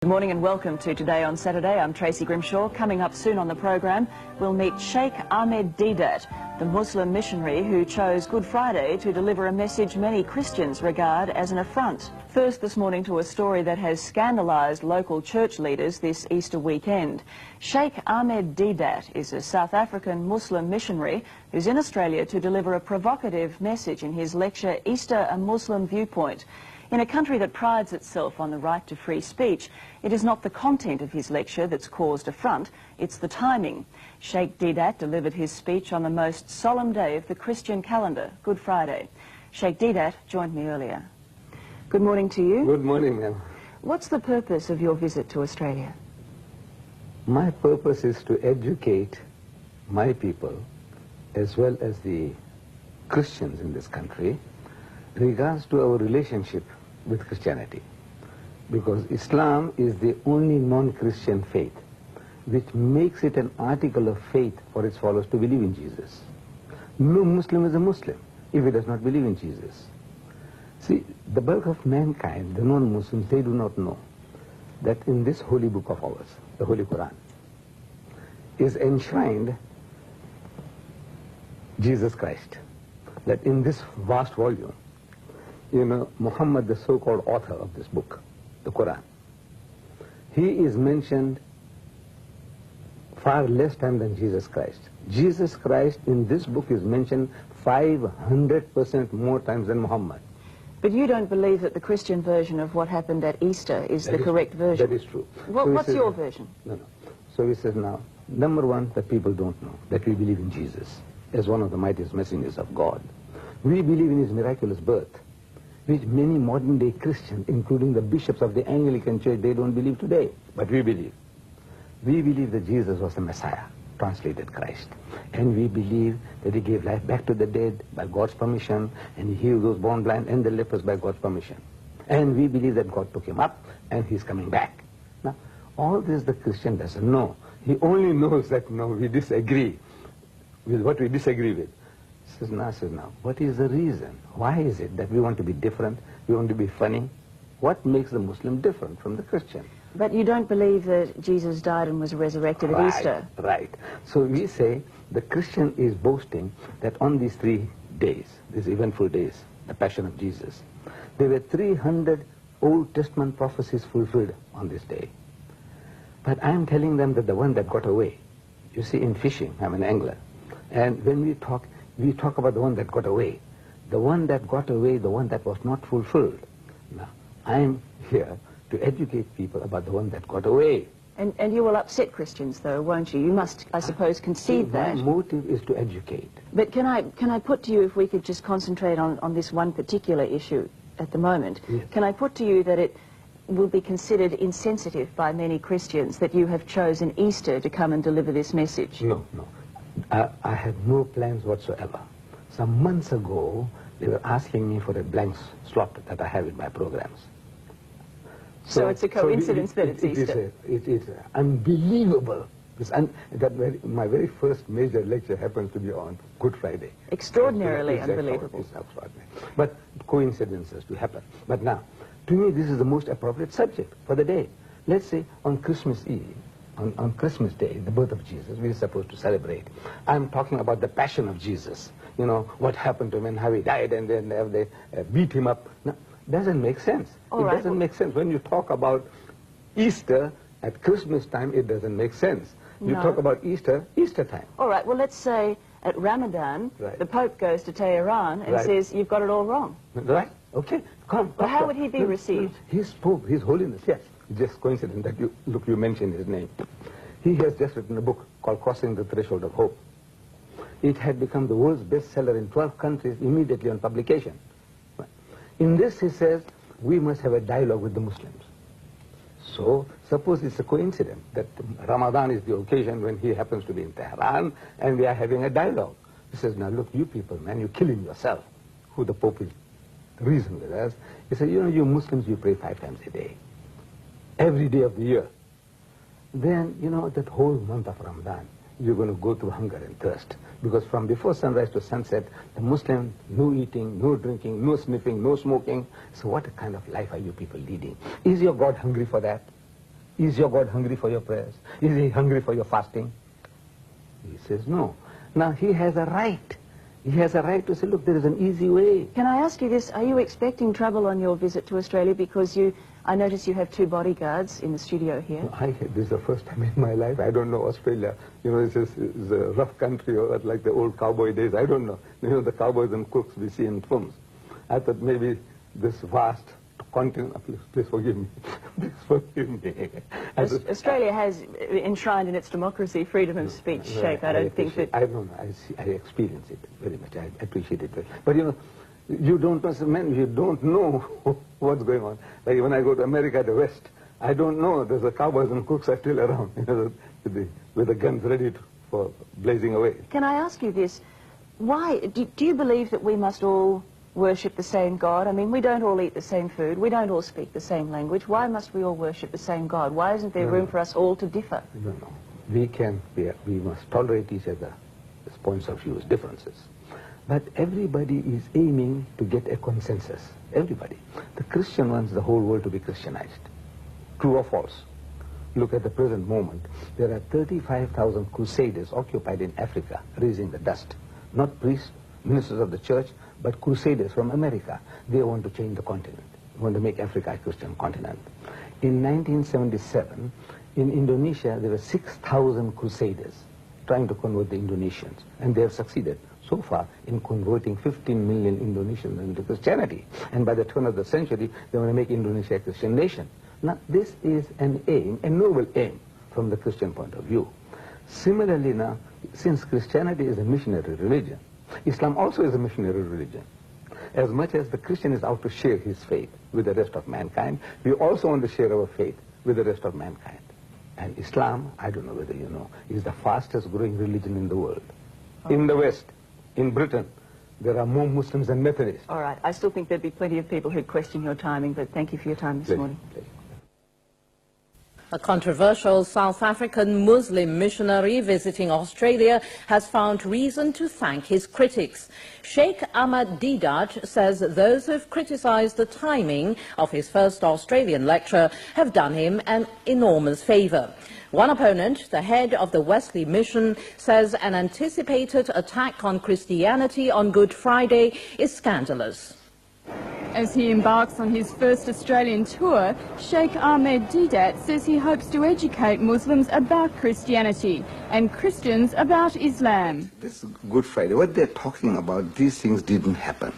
Good morning and welcome to Today on Saturday. I'm Tracy Grimshaw. Coming up soon on the program, we'll meet Syeikh Ahmed Deedat, the Muslim missionary who chose Good Friday to deliver a message many Christians regard as an affront. First this morning to a story that has scandalised local church leaders this Easter weekend. Syeikh Ahmed Deedat is a South African Muslim missionary who's in Australia to deliver a provocative message in his lecture, Easter, a Muslim Viewpoint. In a country that prides itself on the right to free speech, it is not the content of his lecture that's caused affront, it's the timing. Syeikh Deedat delivered his speech on the most solemn day of the Christian calendar, Good Friday. Syeikh Deedat joined me earlier. Good morning to you. Good morning, ma'am. What's the purpose of your visit to Australia? My purpose is to educate my people, as well as the Christians in this country, in regards to our relationship with Christianity, because Islam is the only non-Christian faith which makes it an article of faith for its followers to believe in Jesus. No Muslim is a Muslim if he does not believe in Jesus. See, the bulk of mankind, the non-Muslims, they do not know that in this holy book of ours, the Holy Quran, is enshrined Jesus Christ. That in this vast volume, you know, Muhammad, the so-called author of this book, the Quran, he is mentioned far less time than Jesus Christ. Jesus Christ in this book is mentioned 500% more times than Muhammad. But you don't believe that the Christian version of what happened at Easter is the correct version? That is true. What's your version? No. So he says now, number one, that people don't know that we believe in Jesus as one of the mightiest messengers of God. We believe in his miraculous birth, which many modern-day Christians, including the bishops of the Anglican Church, they don't believe today, but we believe. We believe that Jesus was the Messiah, translated Christ. And we believe that he gave life back to the dead by God's permission, and he healed those born blind and the lepers by God's permission. And we believe that God took him up, and he's coming back. Now, all this the Christian doesn't know. He only knows that, no, we disagree with what we disagree with. Says now, what is the reason? Why is it that we want to be different? We want to be funny? What makes the Muslim different from the Christian? But you don't believe that Jesus died and was resurrected at Easter? Right. So we say the Christian is boasting that on these 3 days, these eventful days, the Passion of Jesus, there were 300 Old Testament prophecies fulfilled on this day. But I'm telling them that the one that got away, you see, in fishing, I'm an angler, and when we talk about the one that got away. The one that got away, the one that was not fulfilled. Now, I'm here to educate people about the one that got away. And you will upset Christians, though, won't you? You must, I suppose, concede that. My motive is to educate. But can I put to you, if we could just concentrate on this one particular issue at the moment, yes. Can I put to you that it will be considered insensitive by many Christians that you have chosen Easter to come and deliver this message? No. I had no plans whatsoever. Some months ago, they were asking me for a blank slot that I have in my programs. So it's a coincidence that it's Easter? It is unbelievable. My very first major lecture happens to be on Good Friday. Extraordinarily unbelievable. It's extraordinary. But coincidences do happen. But now, to me, this is the most appropriate subject for the day. Let's say on Christmas Eve, on Christmas Day, the birth of Jesus, we're supposed to celebrate. I'm talking about the passion of Jesus. You know, what happened to him and how he died, and then they beat him up. No, doesn't make sense. Doesn't make sense. When you talk about Easter at Christmas time, it doesn't make sense. You talk about Easter time. All right, well, let's say at Ramadan, the Pope goes to Tehran and says, you've got it all wrong. Right, okay, come. Well, how would he be received? His Pope, His Holiness, yes. Just coincidence that you mentioned his name. He has just written a book called Crossing the Threshold of Hope. It had become the world's bestseller in 12 countries immediately on publication. In this, he says, we must have a dialogue with the Muslims. So, suppose it's a coincidence that Ramadan is the occasion when he happens to be in Tehran, and we are having a dialogue. He says, now look, you people, man, you're killing yourself. Who the Pope is reason with us. He said, you know, you Muslims, you pray 5 times a day. Every day of the year. Then, you know, that whole month of Ramadan, you're going to go through hunger and thirst. Because from before sunrise to sunset, the Muslim, no eating, no drinking, no sniffing, no smoking. So what kind of life are you people leading? Is your God hungry for that? Is your God hungry for your prayers? Is he hungry for your fasting? He says no. Now he has a right. He has a right to say, look, there is an easy way. Can I ask you this? Are you expecting trouble on your visit to Australia? Because I notice you have 2 bodyguards in the studio here. This is the first time in my life. I don't know Australia. You know, it's a rough country, or like the old cowboy days. I don't know. You know, the cowboys and cooks we see in films. I thought maybe this vast continent, please forgive me. Please forgive me. Australia has enshrined in its democracy freedom of speech, Sheikh. I don't think that... I know, I experience it very much. I appreciate it. But you know, you don't know what's going on. Like when I go to America, the West, I don't know. There's the cowboys and cooks are still around, you know, with the guns ready for blazing away. Can I ask you this? Why do you believe that we must all worship the same God? I mean, we don't all eat the same food. We don't all speak the same language. Why must we all worship the same God? Why isn't there room for us all to differ? No. We must tolerate each other's points of view, differences. But everybody is aiming to get a consensus. Everybody. The Christian wants the whole world to be Christianized. True or false? Look at the present moment. There are 35,000 crusaders occupied in Africa, raising the dust. Not priests, ministers of the church, but crusaders from America. They want to change the continent. They want to make Africa a Christian continent. In 1977, in Indonesia, there were 6,000 crusaders trying to convert the Indonesians, and they have succeeded so far in converting 15 million Indonesians into Christianity. And by the turn of the century, they want to make Indonesia a Christian nation. Now, this is an aim, a noble aim, from the Christian point of view. Similarly now, since Christianity is a missionary religion, Islam also is a missionary religion. As much as the Christian is out to share his faith with the rest of mankind, we also want to share our faith with the rest of mankind. And Islam, I don't know whether you know, is the fastest growing religion in the world. In the West, in Britain, there are more Muslims than Methodists. All right. I still think there'd be plenty of people who'd question your timing, but thank you for your time this morning. Please. A controversial South African Muslim missionary visiting Australia has found reason to thank his critics. Syeikh Ahmed Deedat says those who have criticized the timing of his first Australian lecture have done him an enormous favor. One opponent, the head of the Wesley Mission, says an anticipated attack on Christianity on Good Friday is scandalous. As he embarks on his first Australian tour, Syeikh Ahmed Deedat says he hopes to educate Muslims about Christianity and Christians about Islam. This Good Friday, what they're talking about, these things didn't happen.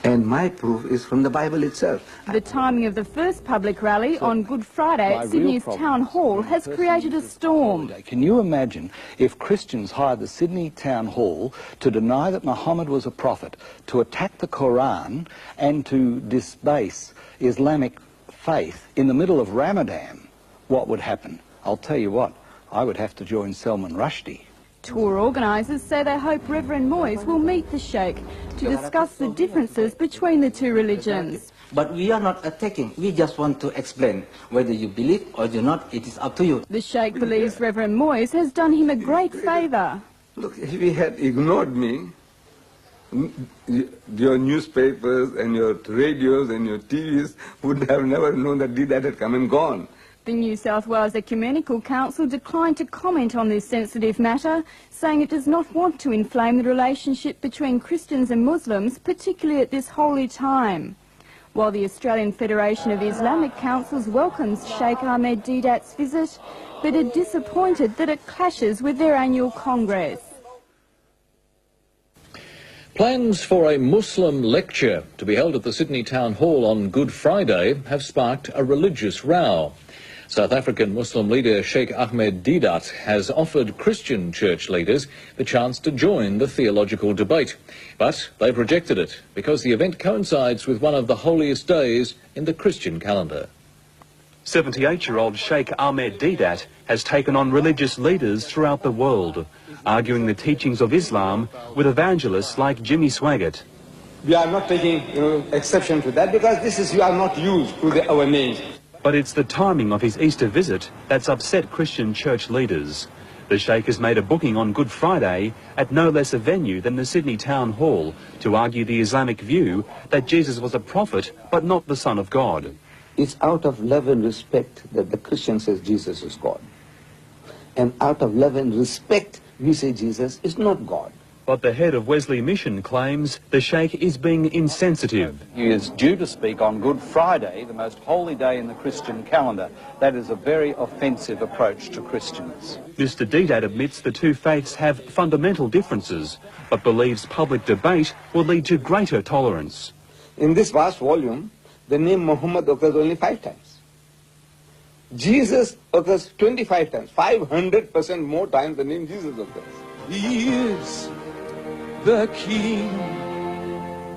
And my proof is from the Bible itself. The timing of the first public rally on Good Friday at Sydney's Town Hall has created a storm. Can you imagine if Christians hired the Sydney Town Hall to deny that Muhammad was a prophet, to attack the Quran and to disbase Islamic faith in the middle of Ramadan? What would happen? I'll tell you what, I would have to join Salman Rushdie. Tour organisers say they hope Reverend Moyes will meet the Sheikh to discuss the differences between the two religions. But we are not attacking, we just want to explain. Whether you believe or do not, it is up to you. The Sheikh believes Reverend Moyes has done him a great favour. Look, if he had ignored me, your newspapers and your radios and your TVs would have never known that Deedat had come and gone. The New South Wales Ecumenical Council declined to comment on this sensitive matter, saying it does not want to inflame the relationship between Christians and Muslims, particularly at this holy time. While the Australian Federation of Islamic Councils welcomes Syeikh Ahmed Deedat's visit, but are disappointed that it clashes with their annual Congress. Plans for a Muslim lecture to be held at the Sydney Town Hall on Good Friday have sparked a religious row. South African Muslim leader Syeikh Ahmed Deedat has offered Christian church leaders the chance to join the theological debate. But they've rejected it because the event coincides with one of the holiest days in the Christian calendar. 78-year-old Syeikh Ahmed Deedat has taken on religious leaders throughout the world, arguing the teachings of Islam with evangelists like Jimmy Swaggart. We are not taking exception to that because this is, you are not used to our names. But it's the timing of his Easter visit that's upset Christian church leaders. The Sheikh has made a booking on Good Friday at no less a venue than the Sydney Town Hall to argue the Islamic view that Jesus was a prophet but not the Son of God. It's out of love and respect that the Christian says Jesus is God. And out of love and respect, we say Jesus is not God. But the head of Wesley Mission claims the Sheikh is being insensitive. He is due to speak on Good Friday, the most holy day in the Christian calendar. That is a very offensive approach to Christians. Mr. Deedat admits the two faiths have fundamental differences, but believes public debate will lead to greater tolerance. In this vast volume, the name Muhammad occurs only 5 times. Jesus occurs 25 times, 500% more times the name Jesus occurs. He is the King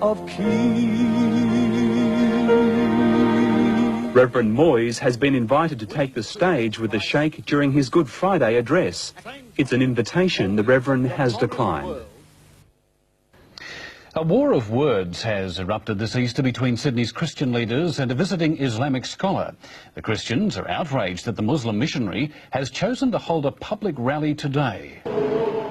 of Kings. Reverend Moyes has been invited to take the stage with the Sheikh during his Good Friday address. It's an invitation the Reverend has declined. A war of words has erupted this Easter between Sydney's Christian leaders and a visiting Islamic scholar. The Christians are outraged that the Muslim missionary has chosen to hold a public rally today.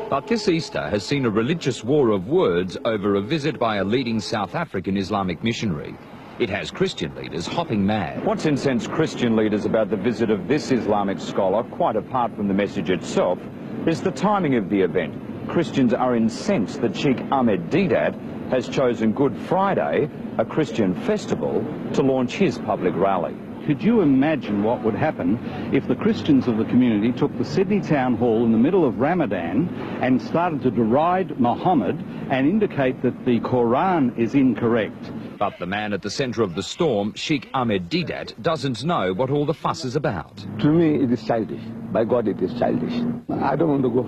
But this Easter has seen a religious war of words over a visit by a leading South African Islamic missionary. It has Christian leaders hopping mad. What's incensed Christian leaders about the visit of this Islamic scholar, quite apart from the message itself, is the timing of the event. Christians are incensed that Syeikh Ahmed Deedat has chosen Good Friday, a Christian festival, to launch his public rally. Could you imagine what would happen if the Christians of the community took the Sydney Town Hall in the middle of Ramadan and started to deride Muhammad and indicate that the Quran is incorrect? But the man at the centre of the storm, Syeikh Ahmed Deedat, doesn't know what all the fuss is about. To me, it is childish. By God, it is childish. I don't want to go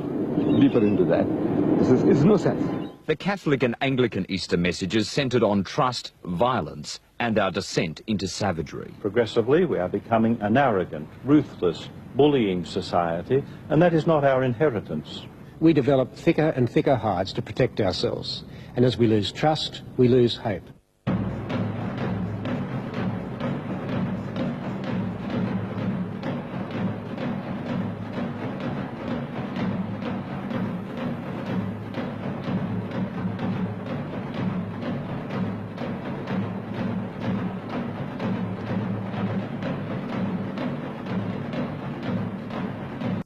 deeper into that. It's no sense. The Catholic and Anglican Easter messages centred on trust, violence and our descent into savagery. Progressively, we are becoming an arrogant, ruthless, bullying society, and that is not our inheritance. We develop thicker and thicker hides to protect ourselves, and as we lose trust, we lose hope.